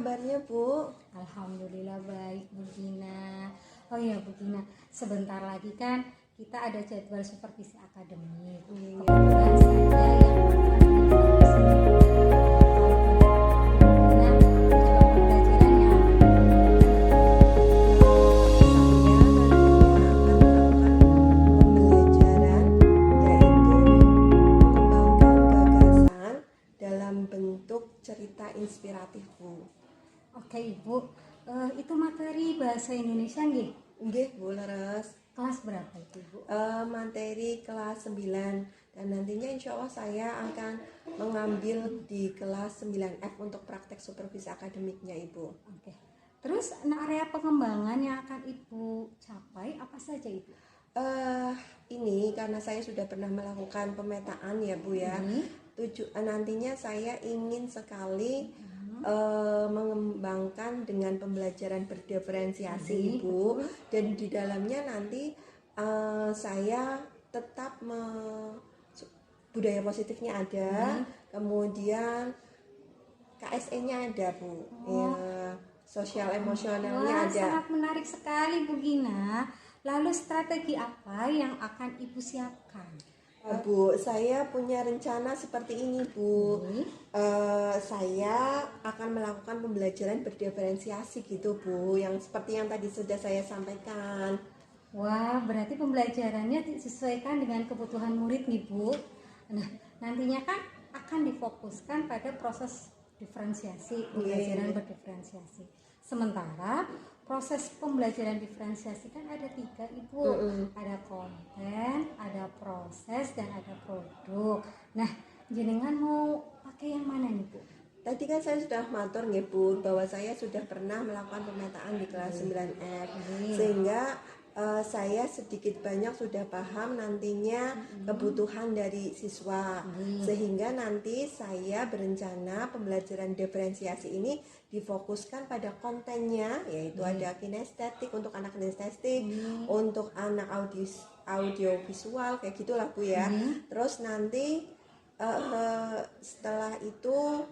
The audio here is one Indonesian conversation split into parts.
kabarnya, Bu? Alhamdulillah baik, Bu Gina. Oh iya, Bu Gina, sebentar lagi kan kita ada jadwal supervisi akademik. Kebetulan saya yang akan cerita inspiratif, Bu. Oke, Ibu. Itu materi bahasa Indonesia nggih? Nggih, Bu, leres. Kelas berapa itu, Bu? Materi kelas 9 dan nantinya insya Allah saya akan mengambil di kelas 9F untuk praktek supervisi akademiknya, Ibu. Oke. Terus area pengembangan yang akan Ibu capai apa saja, Ibu? Ini karena saya sudah pernah melakukan pemetaan ya, Bu ya. Nantinya saya ingin sekali mengembangkan dengan pembelajaran berdiferensiasi, Ibu, dan di dalamnya nanti saya tetap budaya positifnya ada, kemudian KSE-nya ada, Bu. Ya, sosial emosionalnya ada. Sangat menarik sekali, Bu Gina. Lalu strategi apa yang akan Ibu siapkan? Bu, saya punya rencana seperti ini, Bu. Saya akan melakukan pembelajaran berdiferensiasi gitu, Bu, yang seperti yang tadi sudah saya sampaikan. Wah, berarti pembelajarannya disesuaikan dengan kebutuhan murid nih, Bu. Nah, nantinya kan akan difokuskan pada proses diferensiasi, pembelajaran berdiferensiasi. Sementara proses pembelajaran diferensiasi kan ada 3, Ibu. Ada konten, ada proses, dan ada produk. Nah, jenengan mau pakai yang mana nih, Bu? Tadi kan saya sudah matur nih, Bu, bahwa saya sudah pernah melakukan pemetaan di kelas 9F. Sehingga saya sedikit banyak sudah paham nantinya kebutuhan dari siswa. Sehingga nanti saya berencana pembelajaran diferensiasi ini difokuskan pada kontennya, yaitu ada kinestetik untuk anak kinestetik, untuk anak audio visual kayak gitulah, Bu ya. Terus nanti setelah itu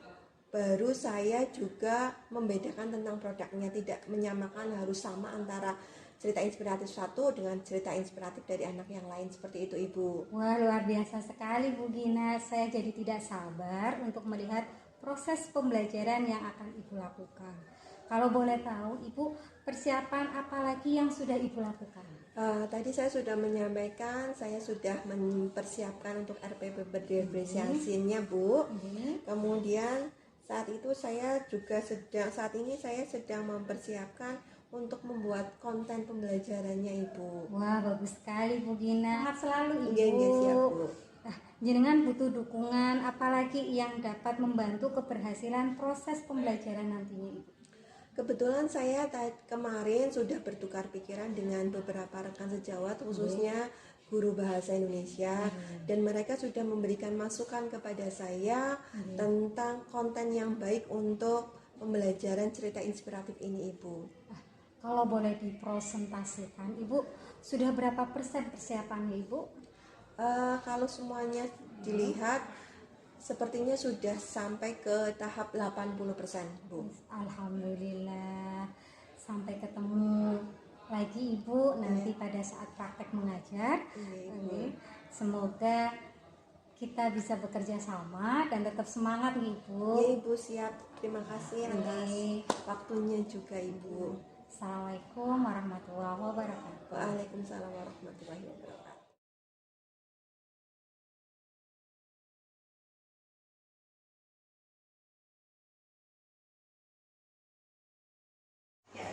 baru saya juga membedakan tentang produknya, tidak menyamakan harus sama antara cerita inspiratif satu dengan cerita inspiratif dari anak yang lain, seperti itu, Ibu. Wah, luar biasa sekali, Bu Gina. Saya jadi tidak sabar untuk melihat proses pembelajaran yang akan Ibu lakukan. Kalau boleh tahu, Ibu, persiapan apa lagi yang sudah Ibu lakukan? Tadi saya sudah menyampaikan, saya sudah mempersiapkan untuk RPP berdiferensiasinya, Bu. Kemudian saat ini saya sedang mempersiapkan untuk membuat konten pembelajarannya, Ibu. Wah, bagus sekali, Bu Gina. Sehat selalu, Ibu. Iya, siap, Bu. Nah, jenengan butuh dukungan apalagi yang dapat membantu keberhasilan proses pembelajaran nantinya, Ibu? Kebetulan saya kemarin sudah bertukar pikiran dengan beberapa rekan sejawat, khususnya guru bahasa Indonesia, dan mereka sudah memberikan masukan kepada saya tentang konten yang baik untuk pembelajaran cerita inspiratif ini, Ibu. Kalau boleh dipresentasikan, Ibu, sudah berapa persen persiapannya, Ibu? Kalau semuanya dilihat, sepertinya sudah sampai ke tahap 80%, Bu. Alhamdulillah. Sampai ketemu lagi, Ibu, nanti pada saat praktek mengajar. Semoga kita bisa bekerja sama dan tetap semangat nih, Ibu. Iya, Ibu, siap. Terima kasih atas waktunya juga, Ibu. Assalamualaikum warahmatullahi wabarakatuh. Waalaikumsalam warahmatullahi wabarakatuh.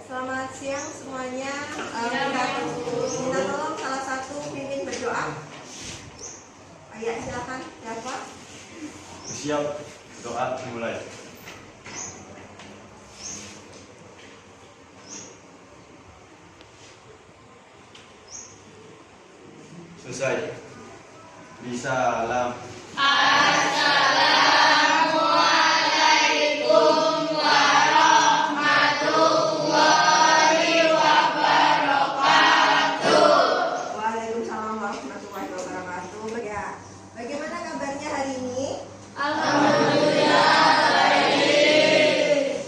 Selamat siang semuanya. Minta tolong salah satu pimpin berdoa. Ayo silakan, siapa? Siap, doa dimulai. Selesai. Bisalam. Assalamualaikum warahmatullahi wabarakatuh. Waalaikumsalam warahmatullahi wabarakatuh. Bagaimana kabarnya hari ini? Alhamdulillah baik.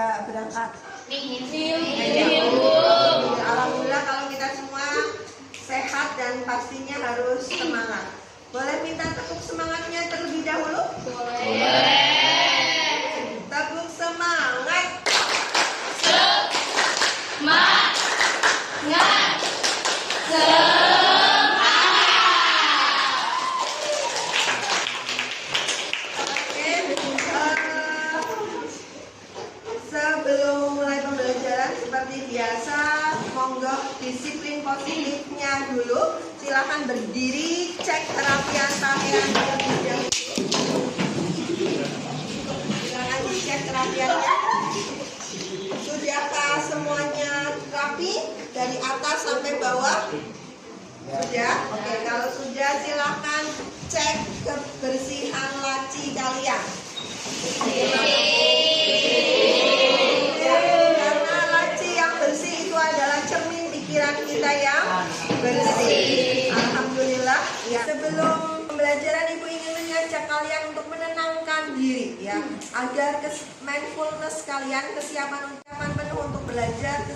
sudah berangkat? Minggu. Alhamdulillah kalau kita semua sehat dan pastinya harus semangat. Boleh minta tepuk semangatnya terlebih dahulu? Tepuk semangat. Oke, sebelum mulai pembelajaran seperti biasa, monggo disiplin positifnya dulu. Silahkan berdiri, cek kerapian pakaian terlebih dahulu. Silahkan dicek kerapiannya. Sudahkah semuanya rapi dari atas sampai bawah? Sudah? Oke, kalau sudah silahkan cek kebersihan laci kalian. Karena laci yang bersih itu adalah cermin pikiran kita yang bersih. Alhamdulillah. Ya. Sebelum pembelajaran Ibu ingin mengajak kalian untuk menenangkan diri ya, agar mindfulness kalian, kesiapan penuh untuk belajar,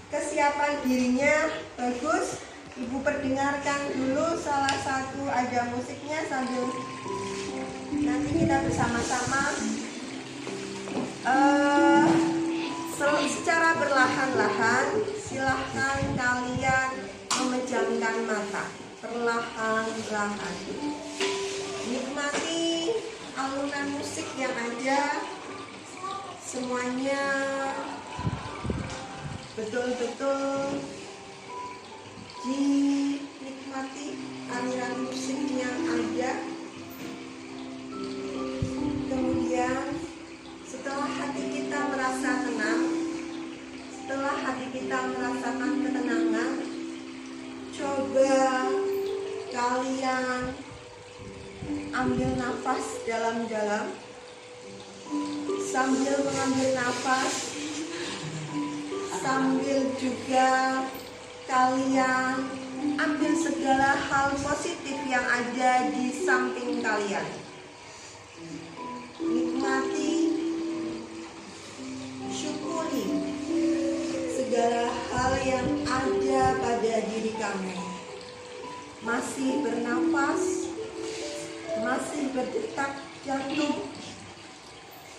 kesiapan dirinya bagus. Ibu perdengarkan dulu salah satu ada musiknya sambil nanti kita bersama-sama secara berlahan-lahan silahkan kalian memejamkan mata perlahan-lahan. Nikmati alunan musik yang ada, semuanya betul-betul dinikmati aliran musik yang ada. Kemudian setelah hati kita merasa tenang, setelah hati kita merasakan ketenangan, coba kalian ambil nafas dalam-dalam. Sambil mengambil nafas, sambil juga kalian ambil segala hal positif yang ada di samping kalian. Nikmati, syukuri segala hal yang ada pada diri kamu. Masih bernafas, masih berdetak jantung,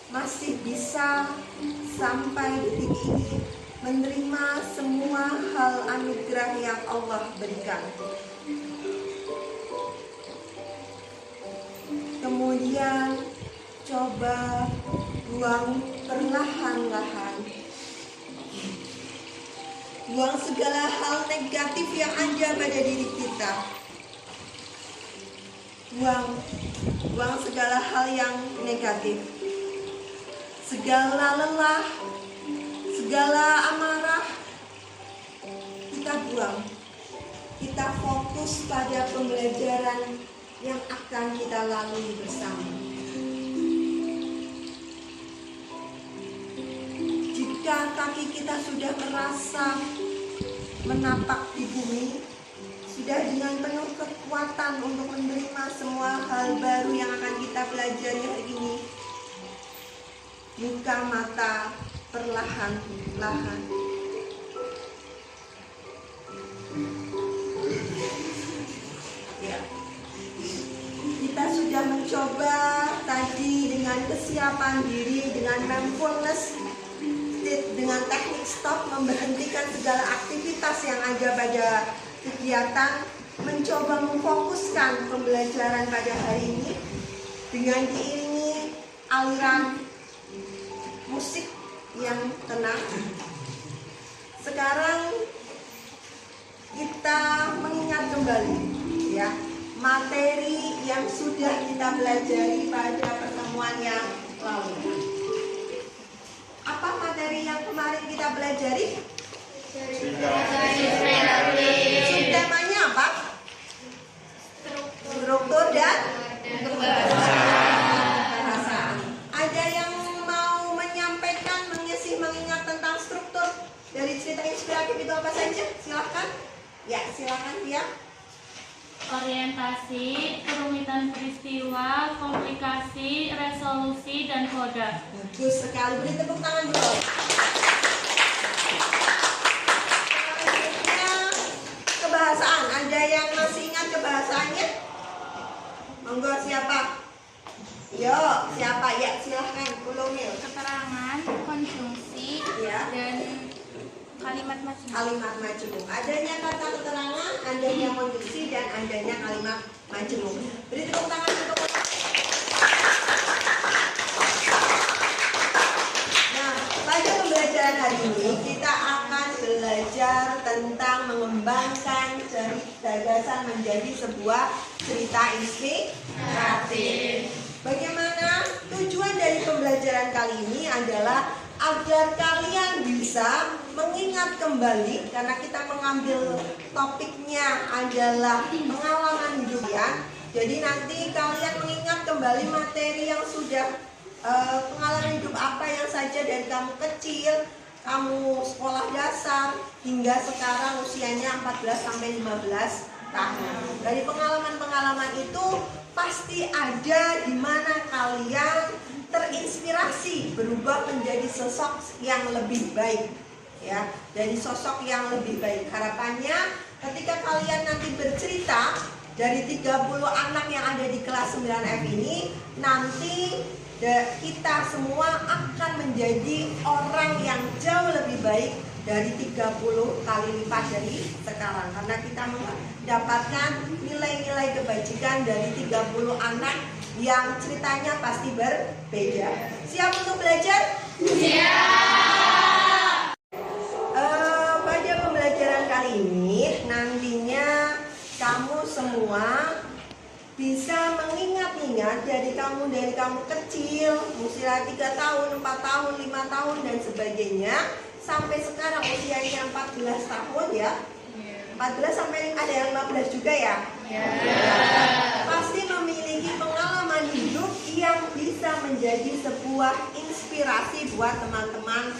masih bisa sampai detik ini menerima semua hal anugerah yang Allah berikan. Kemudian coba buang perlahan-lahan. Buang segala hal negatif yang ada pada diri kita. Buang segala hal yang negatif. Segala lelah, segala amarah, kita buang. Kita fokus pada pembelajaran yang akan kita lalui bersama. Jika kaki kita sudah merasa menapak di bumi, sudah dengan penuh kekuatan untuk menerima semua hal baru yang akan kita pelajari hari ini, buka mata perlahan-lahan. Ya. Kita sudah mencoba tadi dengan kesiapan diri, dengan mindfulness, dengan teknik stop, memberhentikan segala aktivitas yang ada pada kegiatan, mencoba memfokuskan pembelajaran pada hari ini dengan diiringi aliran musik yang tenang. Sekarang kita mengingat kembali ya materi yang sudah kita pelajari pada pertemuan yang lalu. Apa materi yang kemarin kita pelajari? Temanya apa? Struktur dan bahasa. Ada yang mau menyampaikan, mengingat tentang struktur dari cerita inspiratif itu apa saja? Silahkan. Ya, silahkan Pia. orientasi, kerumitan peristiwa, komplikasi, resolusi, dan koda. Bagus sekali, beri tepuk tangan dulu. Selanjutnya kebahasaan. Ada yang masih ingat kebahasaannya? Monggo siapa? Yo, siapa? Ya, silahkan ulungin. Keterangan, konjungsi, Ya. dan kalimat majmuk. Kalimat majemuk. Adanya kata keterangan, adanya konjungsi, dan adanya kalimat majemuk. Beri tepuk tangan untuk. Nah, pada pembelajaran hari ini kita akan belajar tentang mengembangkan gagasan menjadi sebuah cerita inspiratif. Bagaimana tujuan dari pembelajaran kali ini adalah agar kalian bisa mengingat kembali, karena kita mengambil topiknya adalah pengalaman hidup ya. Jadi nanti kalian mengingat kembali materi yang sudah pengalaman hidup apa yang saja dari kamu kecil, kamu sekolah dasar hingga sekarang usianya 14 sampai 15 tahun. Dari pengalaman-pengalaman itu pasti ada di mana kalian terinspirasi berubah menjadi sosok yang lebih baik ya, dari sosok yang lebih baik. Harapannya ketika kalian nanti bercerita dari 30 anak yang ada di kelas 9F ini, nanti kita semua akan menjadi orang yang jauh lebih baik dari 30 kali lipat dari sekarang, karena kita mendapatkan nilai-nilai kebajikan dari 30 anak yang ceritanya pasti berbeda. Siap untuk belajar? Siap. Pada pembelajaran kali ini nantinya kamu semua bisa mengingat-ingat dari kamu kecil, usia 3 tahun, 4 tahun, 5 tahun dan sebagainya, sampai sekarang usianya 14 tahun ya. 14 sampai ada yang 15 juga ya. Pasti memiliki pengalaman hidup yang bisa menjadi sebuah inspirasi buat teman-teman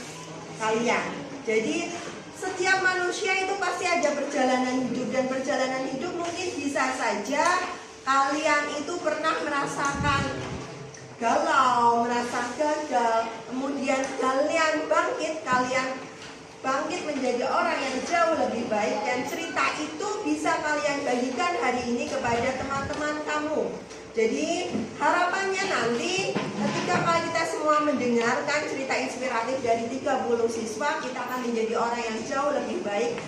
kalian. Jadi setiap manusia itu pasti ada perjalanan hidup, dan perjalanan hidup mungkin bisa saja kalian itu pernah merasakan galau, merasa gagal, kemudian kalian bangkit menjadi orang yang jauh lebih baik, dan cerita itu bisa kalian bagikan hari ini kepada teman-teman kamu. Jadi harapannya nanti ketika kita semua mendengarkan cerita inspiratif dari 30 siswa, kita akan menjadi orang yang jauh lebih baik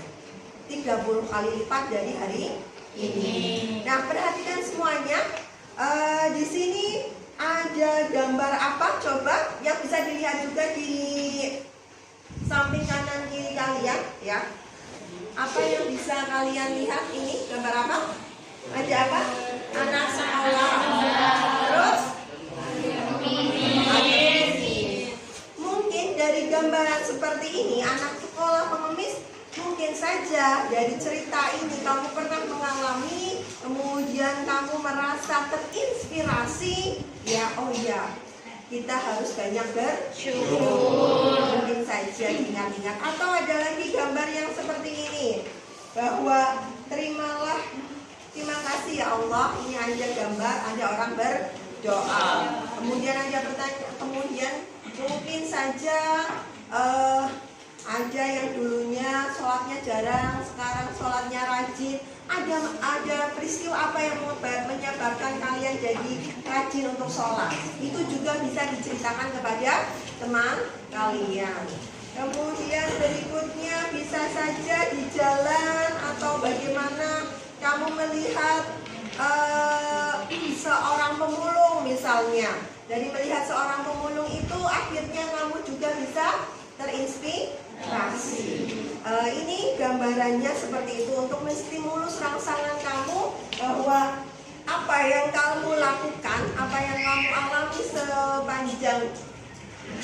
30 kali lipat dari hari ini. Nah, perhatikan semuanya. Di sini ada gambar apa? Coba yang bisa dilihat juga di samping kanan kiri kalian ya. Apa yang bisa kalian lihat ini? Gambar apa? Ada apa? Anak sekolah. Terus? Mungkin dari gambaran seperti ini, anak sekolah pengemis, mungkin saja dari cerita ini kamu pernah mengalami, kemudian kamu merasa terinspirasi, ya oh ya, kita harus banyak bersyukur. Mungkin saja ingat-ingat. Atau ada lagi gambar yang seperti ini, bahwa terima kasih ya Allah, ini ada gambar, ada orang berdoa. Kemudian ada pertanyaan, kemudian mungkin saja ada yang dulunya sholatnya jarang, sekarang sholatnya rajin. Ada peristiwa apa yang menyebabkan kalian jadi rajin untuk sholat? Itu juga bisa diceritakan kepada teman kalian. Kemudian berikutnya bisa saja di jalan atau bagaimana kamu melihat seorang pemulung misalnya. Dari melihat seorang pemulung itu akhirnya kamu juga bisa terinspirasi. Ini gambarannya seperti itu untuk menstimulus rangsangan kamu bahwa apa yang kamu lakukan, apa yang kamu alami sepanjang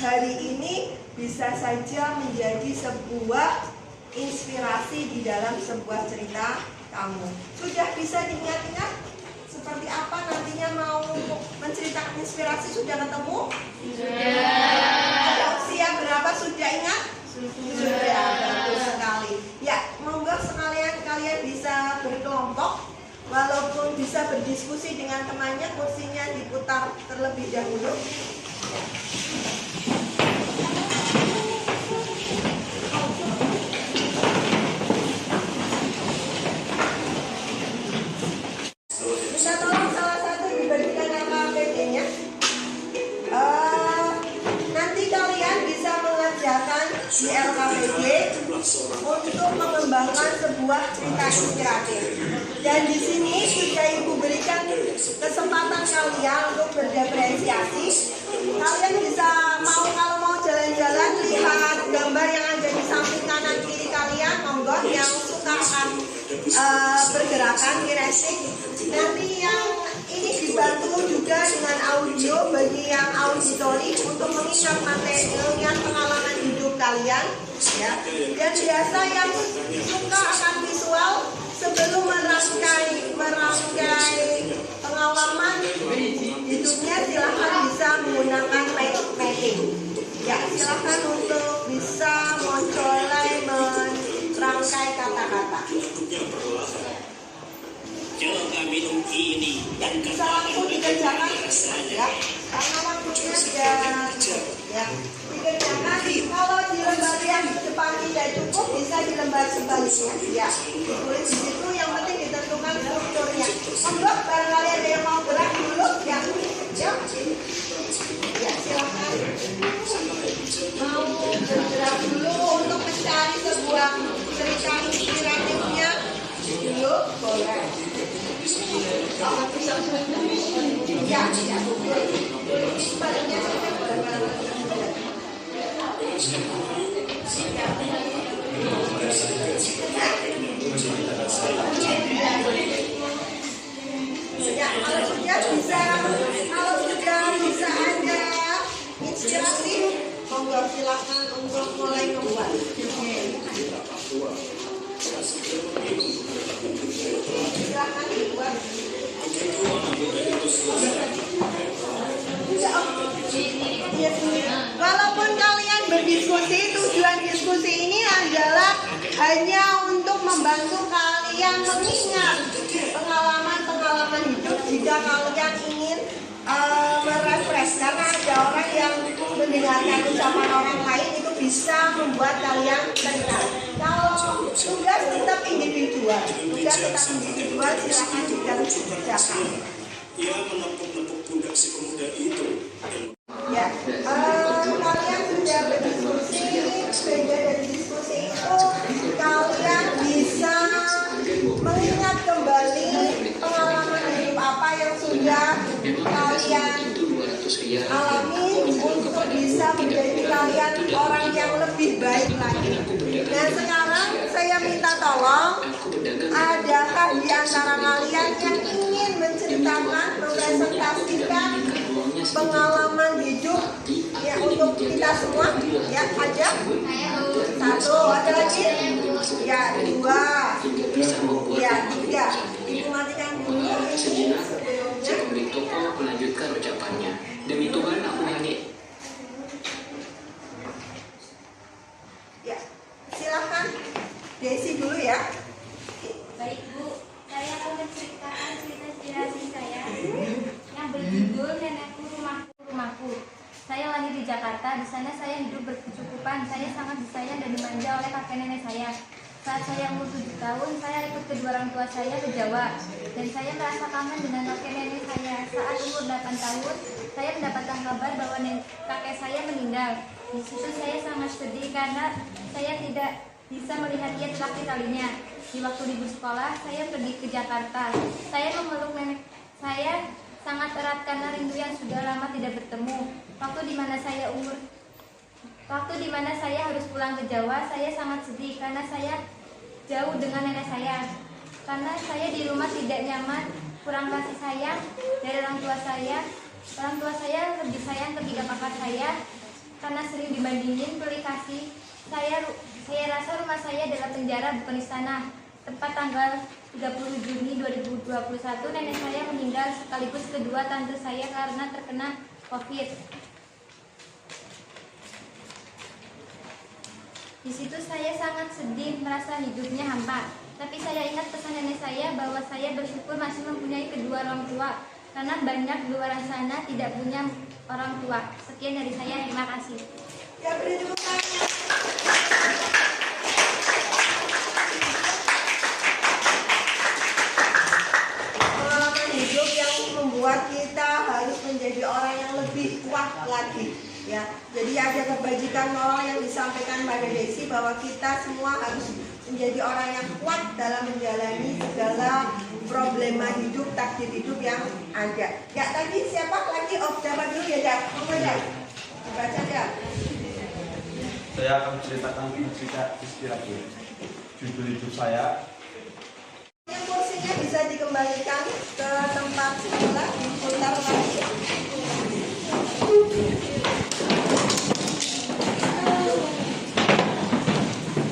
hari ini bisa saja menjadi sebuah inspirasi di dalam sebuah cerita kamu. Sudah bisa diingat-ingat seperti apa nantinya mau menceritakan inspirasi? Sudah ketemu? Sudah. Ada usia berapa sudah ingat? Sudah. Bagus sekali. Ya, monggo sekalian kalian bisa berkelompok walaupun bisa berdiskusi dengan temannya, kursinya diputar terlebih dahulu. Minta tolong salah satu dibagikan LKPD-nya. Nanti kalian bisa mengerjakan di LKPD untuk mengembangkan sebuah cerita inspiratif. Dan di sini sudah Ibu berikan kesempatan kalian untuk berdepresiasi. Kalian bisa kalau mau jalan-jalan lihat gambar yang ada di samping kanan kiri kalian, monggo yang suka akan pergerakan kinetik. Nanti yang ini dibantu juga dengan audio bagi yang auditori untuk mengingat materi, mengingat pengalaman hidup kalian, ya. Dan biasa yang suka akan visual sebelum merangkai pengalaman hidupnya silahkan bisa menggunakan mapping. Ya, silahkan untuk bisa mencolai merangkai kata-kata. Bisa langsung dikerjakan, ya, karena waktunya sudah, ya, dikerjakan. Kalau di lembar yang depan tidak cukup, bisa di lembar sebaliknya, ya. Ditulis di situ, yang penting ditentukan strukturnya. Monggo, barangkali ada yang mau gerak dulu, ya, ya, ya, silakan. Mau bergerak dulu untuk mencari sebuah cerita inspiratifnya dulu, boleh. Ya, ya, kalau sudah bisa ada inspirasi, monggo silakan untuk mulai membuat. Silakan dibuat. Walaupun kalian berdiskusi, tujuan diskusi ini adalah hanya untuk membantu kalian mengingat pengalaman-pengalaman hidup jika kalian ingin merefresh, karena ada orang yang mendengarkan ucapan orang lain itu bisa membuat kalian teringat. Kalau tugas tetap individual, silakan dikerjakan. Ia menepuk-nepuk pundak si pemuda itu. Ya, kalian sudah berdiskusi, sehingga dari diskusi itu kalian bisa mengingat kembali pengalaman hidup apa yang sudah kalian alami untuk bisa menjadi kalian orang yang lebih baik lagi. Dan sekarang saya minta tolong, adakah di antara kalian yang ingin menceritakan, mempresentasikan pengalaman hidup ya untuk kita semua? Ya, ada? Satu, ada lagi? Ya, dua, ya, tiga. Ibu matikan dulu ini sebelumnya. Melanjutkan ucapannya. Demi Tuhan aku nyanyi. Ya, silakan Desi dulu ya. Baik Bu, saya akan menceritakan cerita inspirasi saya yang berjudul Nenekku Rumahku. Saya lahir di Jakarta. Di sana saya hidup berkecukupan. Saya sangat disayang dan dimanja oleh kakek nenek saya. Saat saya umur 7 tahun, saya ikut kedua orang tua saya ke Jawa. Dan saya merasa kangen dengan kakek nenek saya. Saat umur 8 tahun, saya mendapatkan kabar bahwa kakek saya meninggal. Di situ saya sangat sedih karena saya tidak bisa melihat dia terakhir kalinya. Di waktu libur sekolah, saya pergi ke Jakarta. Saya memeluk nenek saya sangat erat karena rindu yang sudah lama tidak bertemu. Waktu di mana saya harus pulang ke Jawa, saya sangat sedih karena saya jauh dengan nenek saya. Karena saya di rumah tidak nyaman, kurang kasih sayang dari orang tua saya. Orang tua saya lebih sayang ketiga kakak saya karena sering dibandingin pilih kasih. Saya rasa rumah saya adalah penjara bukan istana. Tepat tanggal 30 Juni 2021, nenek saya meninggal sekaligus kedua tante saya karena terkena COVID. Di situ saya sangat sedih, merasa hidupnya hampa. Tapi saya ingat pesan nenek saya bahwa saya bersyukur masih mempunyai kedua orang tua, karena banyak di luar sana tidak punya orang tua. Sekian dari saya, terima kasih. Ya, beri tepuk tangan. Pengalaman hidup yang membuat kita harus menjadi orang yang lebih kuat lagi. Ya, jadi ada kebajikan moral yang disampaikan pada Desi bahwa kita semua harus menjadi orang yang kuat dalam menjalani segala problema hidup, takdir hidup yang ada. Ya, tadi siapa lagi? Oh, siapa dulu ya, Dak? Baca ya. Saya akan menceritakan cerita inspiratif. Judul hidup saya. Yang kursinya bisa dikembalikan ke tempat semula, diputar lagi.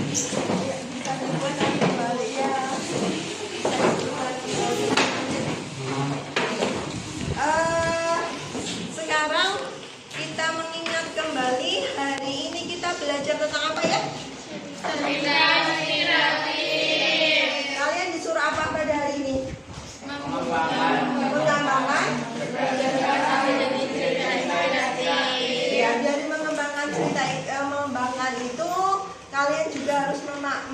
Bisa diputar kembali ya. Sekarang kita mengingat kembali hari ini kita belajar tentang apa ya? Kalian disuruh apa pada hari ini? Mengembangkan. Ya, dari mengembangkan mengembangkan itu kalian juga harus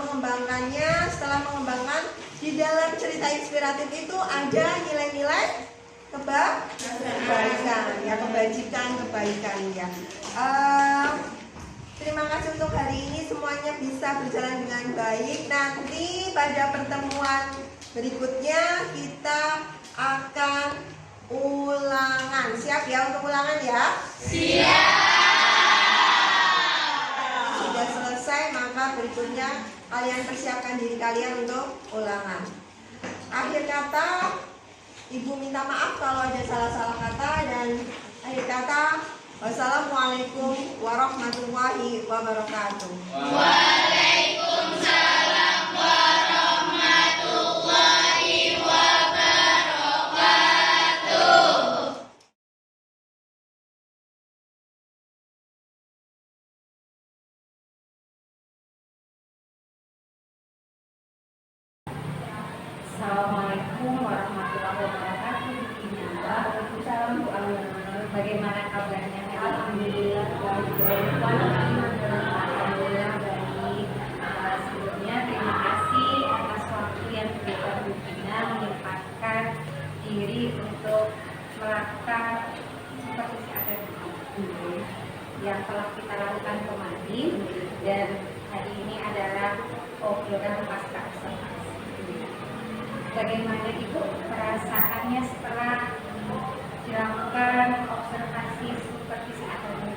mengembangkannya. Setelah mengembangkan, di dalam cerita inspiratif itu ada nilai-nilai kebaikan, ya, kebaikan ya. Terima kasih untuk hari ini, semuanya bisa berjalan dengan baik. Nanti pada pertemuan berikutnya kita akan ulangan. Siap ya untuk ulangan ya? Sudah selesai, maka berikutnya kalian persiapkan diri kalian untuk ulangan. Akhir kata, Ibu minta maaf kalau ada salah-salah kata, dan akhir kata, wassalamualaikum warahmatullahi wabarakatuh. Waalaikumsalam warahmatullahi wabarakatuh. Assalamualaikum warahmatullahi wabarakatuh. Waalaikumsalam warahmatullahi wabarakatuh. Bagaimana kabarnya? Alhamdulillah baik. Alhamdulillah baik. Sebelumnya terima kasih atas waktu yang kita berikan menyempatkan diri untuk melakukan seperti ada yang telah kita lakukan kemarin, dan hari ini adalah program pasca observasi. Bagaimana Ibu perasaannya setelah dilakukan observasi supervisi akademik?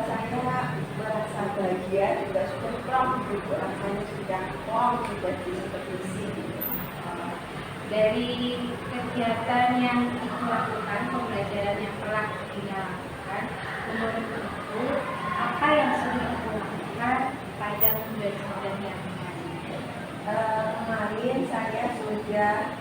Saya merasa bahagia, juga sudah plong gitu, rasanya sudah plong, sudah supervisi. Dari kegiatan yang Ibu lakukan, pembelajaran yang telah dilakukan, menurut Ibu apa yang sudah Ibu lakukan pada pembelajaran yang Kemarin saya sudah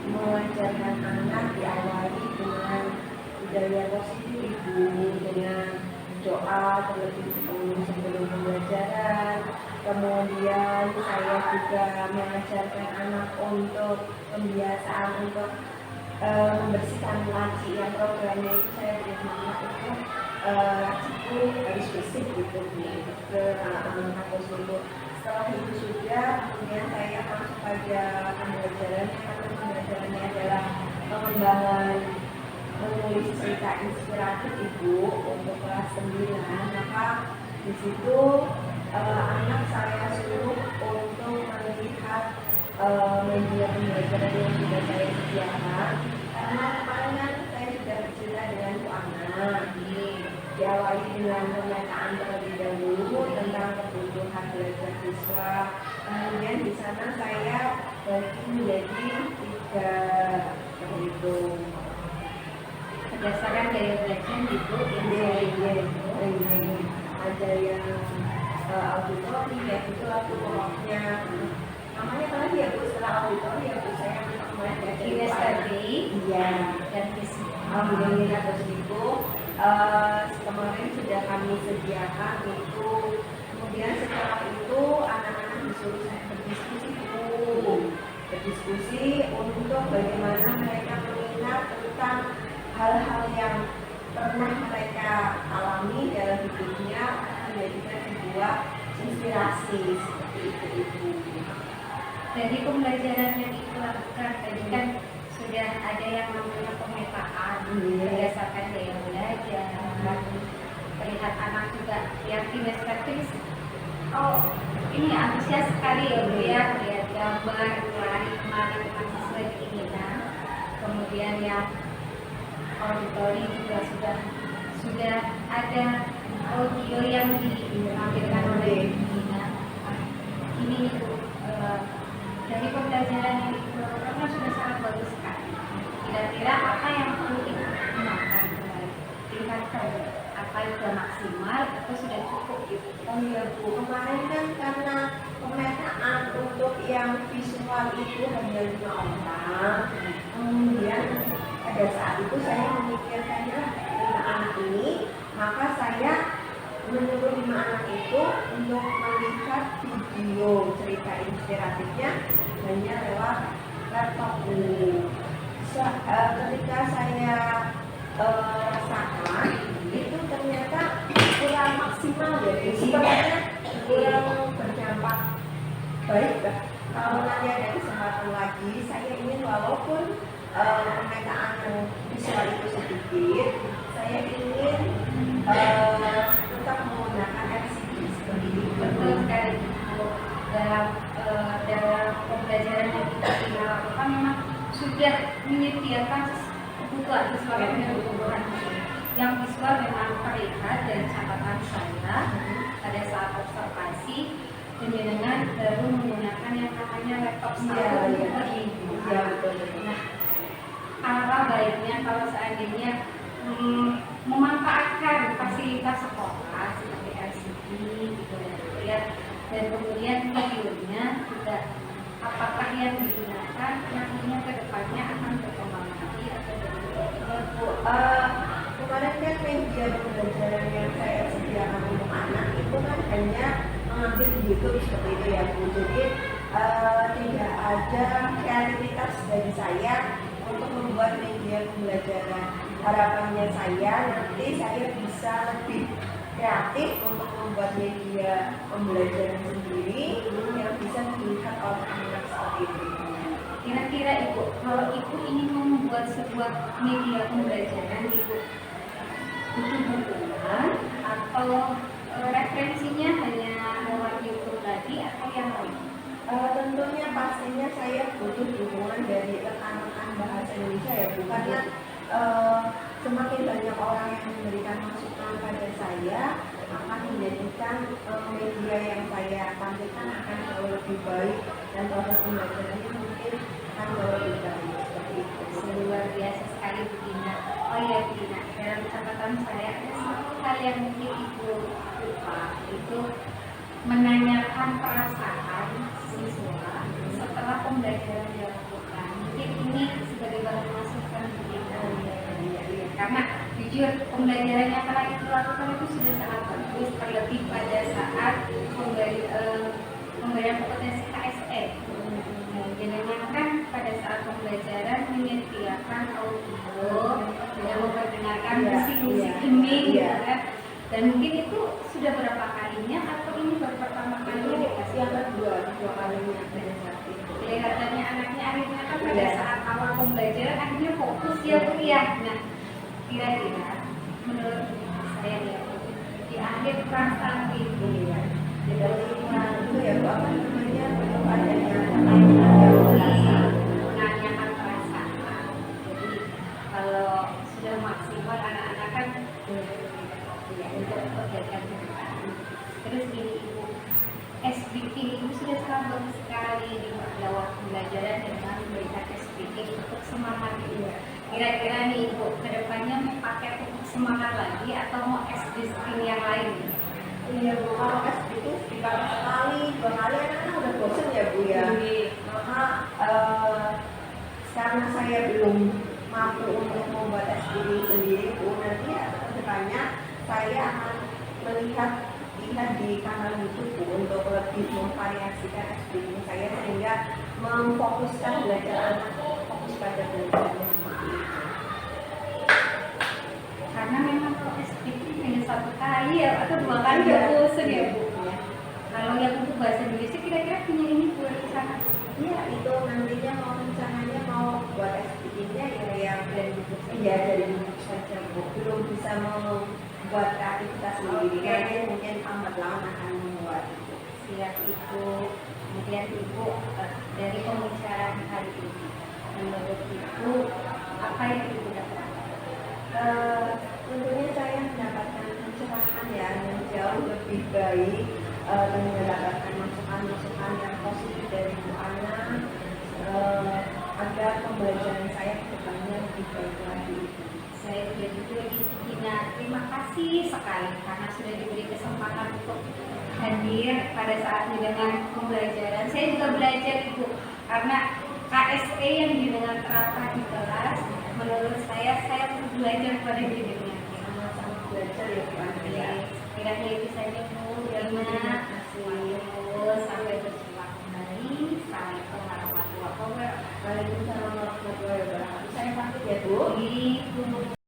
mengajarkan anak, diawali dengan budaya positif Ibu, dengan doa terlebih dahulu sebelum pembelajaran. Kemudian saya juga mengajarkan anak untuk pembiasaan untuk membersihkan laci, yang programnya itu saya beri nama itu laciku harus bersih gitu ke anak dulu. Setelah itu sudah, kemudian saya masuk pada pembelajarannya, karena pembelajarannya adalah pengembangan menulis cerita inspiratif Ibu untuk kelas 9. Maka di situ anak saya suruh untuk melihat media pembelajaran yang sudah saya sediakan, karena kemarin kan saya sudah bercerita dengan Bu Ana. Diawali dengan pemetaan terlebih dahulu tentang kebutuhan belajar siswa. Kemudian di sana saya bagi menjadi 3 itu. berdasarkan gaya belajar Ibu Ada yang auditori, ya itu aku pokoknya namanya apa lagi ya Bu, setelah auditori ya Bu, saya kemarin Kiwes tadi, iya, dan visi. alhamdulillah itu kemarin sudah kami sediakan itu. Kemudian setelah itu anak-anak disuruh saya berdiskusi Bu, inspirasi seperti itu Ibu. Dari pembelajaran yang Ibu lakukan tadi kan sudah ada yang namanya pemetaan berdasarkan gaya belajar, terlihat anak juga yang kinestetis. Oh, ini antusias sekali ya Bu ya, lihat gambar lari kemari dengan sesuai keinginan. Kemudian yang auditori juga sudah ada audio yang ditampilkan oleh Gina. Ini Ibu, dari pembelajaran yang Ibu lakukan sudah sangat bagus sekali. Kira-kira apa yang perlu Ibu gunakan kembali? Tingkatkan apa yang sudah maksimal atau sudah cukup gitu? Oh iya Bu, kemarin kan karena pemetaan untuk yang visual itu hanya 5 orang. Kemudian pada saat itu saya memikirkan 5 anak ini, maka saya menyuruh 5 anak itu untuk melihat video cerita inspiratifnya hanya lewat laptop ini. Ketika saya rasakan itu ternyata kurang maksimal ya, sebenarnya kurang berdampak baik lah. Kalau nanti ada kesempatan lagi, saya ingin walaupun pemetaan yang visual itu sedikit, saya ingin tetap menggunakan LCD seperti itu. Betul sekali. Dalam pembelajaran yang kita lakukan memang sudah menyediakan kebutuhan sesuai dengan kebutuhan yang visual memang terlihat dari catatan saya pada saat observasi. Dengan baru menggunakan yang namanya laptop saya Nah, apa baiknya kalau seandainya memanfaatkan fasilitas sekolah seperti LCD gitu ya, dan kemudian videonya juga apakah yang digunakan nantinya ke depannya akan berkembang lagi atau kemarin kan media pembelajaran yang saya sediakan untuk anak itu kan hanya mengambil di YouTube seperti itu ya Bu. Jadi tidak ada kreativitas dari saya untuk membuat media pembelajaran. Harapannya saya nanti saya bisa lebih kreatif untuk membuat media pembelajaran sendiri yang bisa dilihat oleh anak seperti itu. Kira-kira Ibu, kalau Ibu ingin membuat sebuah media pembelajaran, Ibu butuh dukungan atau referensinya hanya lewat YouTube tadi atau yang lain? Tentunya pastinya saya butuh dukungan dari rekan-rekan bahasa Indonesia ya Bu, karena semakin banyak orang yang memberikan masukan pada saya akan menjadikan media yang saya tampilkan akan jauh lebih baik dan proses pembelajarannya mungkin akan jauh lebih baik seperti itu. Luar biasa sekali Bu Dina. Oh iya Bu Dina, dalam catatan saya ada satu hal yang mungkin Ibu lupa, itu menanyakan perasaan siswa setelah pembelajaran dilakukan. Mungkin ini sebagai bahan masukan Bu Dina. Karena jujur pembelajaran yang telah Ibu lakukan itu sudah sangat bagus, terlebih pada saat pemberian kompetensi KSE. Jangan kan pada saat pembelajaran menyediakan audio dengan memperdengarkan musik-musik hening, dan mungkin itu sudah berapa kalinya atau ini baru pertama kalinya dikasih? Yang kedua kalinya pada saat itu. Kelihatannya anaknya akhirnya kan pada saat awal pembelajaran akhirnya fokus ya Bu ya. Nah, kira-kira menurut saya ya Bu, di akhir perasaan itu ya, Dari itu ya Bu, apa namanya, untuk adanya menanyakan perasaan. Jadi kalau sudah maksimal anak-anak kan ya, untuk kegiatan ke depan. Terus ini Ibu, SBK Ibu sudah sangat bagus sekali di lewat pembelajaran dengan memberikan SBK untuk semangat Ibu. Kira-kira nih Ibu, kedepannya mau pakai untuk semangat lagi atau mau SBK yang lain? Iya Bu, kalau itu dipakai sekali, 2 kali anak-anak udah bosan ya Bu ya. Maka karena saya belum mampu untuk membuat SPI sendiri Bu, nanti kedepannya saya akan melihat di kanal YouTube Bu untuk lebih memvariasikan SPI saya sehingga memfokuskan belajar anak fokus pada belajarnya seperti itu. Karena memang kalau SPI hanya 1 kali ya atau 2 kali ya bosan ya Bu. Kalau Indonesia kira-kira punya ini buat ke sana? Iya, itu nantinya mau rencananya mau buat SPI-nya ya dari buku ya dari buku saja Bu. Belum bisa membuat aktivitas sendiri. Nanti mungkin Ahmad Lawan akan membuat. Siap Ibu. Kemudian Ibu dari pembicaraan hari ini, menurut Ibu apa yang Ibu dapatkan? Tentunya saya mendapatkan pencerahan ya yang jauh lebih baik dan mendapatkan masukan-masukan yang positif dari Bu Ana agar pembelajaran saya ke depannya lebih baik lagi. Saya juga Ibu Ina, terima kasih sekali karena sudah diberi kesempatan untuk hadir pada saat ini dengan pembelajaran. Saya juga belajar Ibu karena KSE yang dengan terapkan di kelas, menurut saya belajar pada dirinya. Sama-sama belajar ya Bu Ana. Kira-kira itu saja Bu. Terima kasih Bu. Sampai berjumpa kembali. Assalamualaikum warahmatullahi wabarakatuh. Waalaikumsalam warahmatullahi wabarakatuh. Saya pamit ya Bu. Ibu.